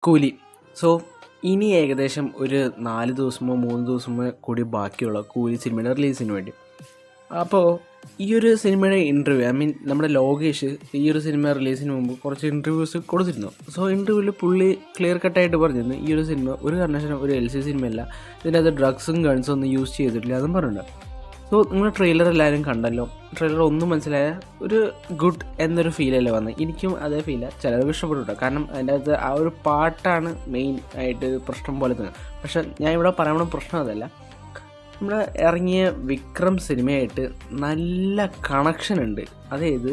കൂലി. സോ ഇനി ഏകദേശം ഒരു 4 ദിവസമോ 3 ദിവസമോ കൂടി ബാക്കിയുള്ള കൂലി സിനിമയുടെ റിലീസിന് വേണ്ടി. അപ്പോൾ ഈ ഒരു സിനിമയുടെ ഇൻ്റർവ്യൂ നമ്മുടെ ലോകേഷ് ഈ ഒരു സിനിമ റിലീസിന് മുമ്പ് കുറച്ച് ഇൻ്റർവ്യൂസ് കൊടുത്തിരുന്നു. സോ ഇൻ്റർവ്യൂവിൽ പുള്ളി ക്ലിയർ കട്ടായിട്ട് പറഞ്ഞിരുന്നു ഈ ഒരു സിനിമ ഒരു കാരണവശാലും ഒരു LC സിനിമയല്ല, ഇതിൻ്റെ അത് ഡ്രഗ്സും ഗൺസും ഒന്നും യൂസ് ചെയ്തിട്ടില്ല അതും പറഞ്ഞിട്ടുണ്ട്. സോ നിങ്ങൾ ട്രെയിലർ എല്ലാവരും കണ്ടല്ലോ, ട്രെയിലർ ഒന്നും മനസ്സിലായ ഒരു ഗുഡ് എന്നൊരു ഫീലല്ലേ വന്നത്. എനിക്കും അതേ ഫീലാണ്. ചിലർക്ക് ഇഷ്ടപ്പെട്ടു കേട്ടോ, കാരണം അതിൻ്റെ അകത്ത് ആ ഒരു പാട്ടാണ് മെയിൻ ആയിട്ട് പ്രശ്നം പോലെ തന്നെ. പക്ഷെ ഞാൻ ഇവിടെ പറയണ പ്രശ്നം അതല്ല, നമ്മുടെ ഇറങ്ങിയ വിക്രം സിനിമയായിട്ട് നല്ല കണക്ഷൻ ഉണ്ട്. അതായത്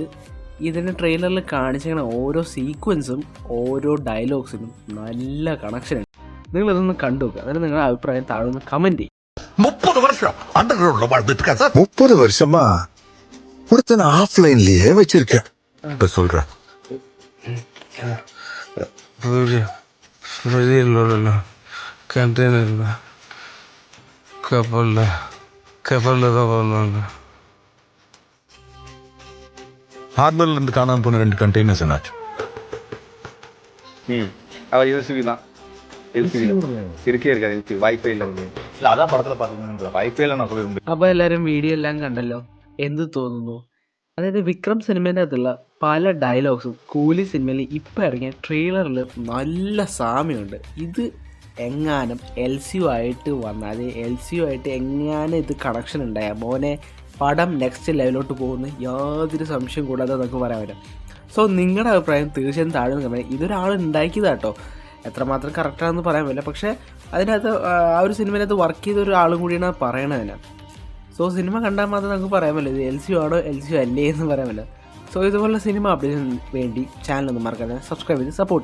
ഇതിൻ്റെ ട്രെയിലറിൽ കാണിച്ചിരിക്കുന്ന ഓരോ സീക്വൻസും ഓരോ ഡയലോഗ്സിനും നല്ല കണക്ഷൻ ഉണ്ട്. നിങ്ങളിതൊന്ന് കണ്ടു നോക്കുക, അതിന് നിങ്ങളുടെ അഭിപ്രായം താഴെ ഒന്ന് കമൻറ്റ് ചെയ്യും. 30 வருஷம் அண்டர் கிரவுண்ட்ல வாழ்ந்துட்டு இருக்கா சார். 30 வருஷமா ஒருத்தனை ஆஃப்லைன்லயே வச்சிருக்கேன். இப்ப சொல்றேன் கண்டெய்னர்ல கப்பல்ல தான் வருவாங்க. ஹார்பர்ல இருந்து காணாம போன 2 கண்டெய்னர்ஸ் என்னாச்சு? அவர் LCB தான். இருக்கே இருக்காது, வாய்ப்பே இல்லை. அதான் படத்துல பாத்தீங்கன்னா வாய்ப்பே இல்லை நான் சொல்லிருந்தேன். അപ്പോൾ എല്ലാവരും വീഡിയോ എല്ലാം കണ്ടല്ലോ, എന്ത് തോന്നുന്നു? അതായത് വിക്രം സിനിമേൻ്റെ അകത്തുള്ള പല ഡയലോഗ്സും കൂലി സിനിമയിൽ ഇപ്പോൾ ഇറങ്ങിയ ട്രെയിലറിൽ നല്ല സാമ്യമുണ്ട്. ഇത് എങ്ങാനും LCU ആയിട്ട് വന്നാൽ, അത് LCU ആയിട്ട് എങ്ങാനും ഇത് കണക്ഷൻ ഉണ്ടായ മോനെ പടം നെക്സ്റ്റ് ലെവലിലോട്ട് പോകുന്ന യാതൊരു സംശയം കൂടാതെ നമുക്ക് പറയാൻ പറ്റും. സോ നിങ്ങളുടെ അഭിപ്രായം തീർച്ചയായും താഴെ കമന്റ്. ഇതൊരാൾ ഉണ്ടാക്കിയതാട്ടോ, എത്രമാത്രം കറക്റ്റാണെന്ന് പറയാൻ പറ്റില്ല. പക്ഷേ അതിനകത്ത് ആ ഒരു സിനിമയിനകത്ത് വർക്ക് ചെയ്ത ഒരാളും കൂടിയാണ് പറയണതിന്. സോ സിനിമ കണ്ടാൽ മാത്രം നമുക്ക് പറയാൻ പറ്റില്ല ഇത് LCU ആണോ LCU അല്ലേ എന്ന് പറയാൻ പറ്റില്ല. സോ ഇതുപോലുള്ള സിനിമ അപ്ഡേറ്റിന് വേണ്ടി ചാനൽ ഒന്ന് മറക്കാതെ സബ്സ്ക്രൈബ് ചെയ്ത് സപ്പോർട്ട് ചെയ്യും.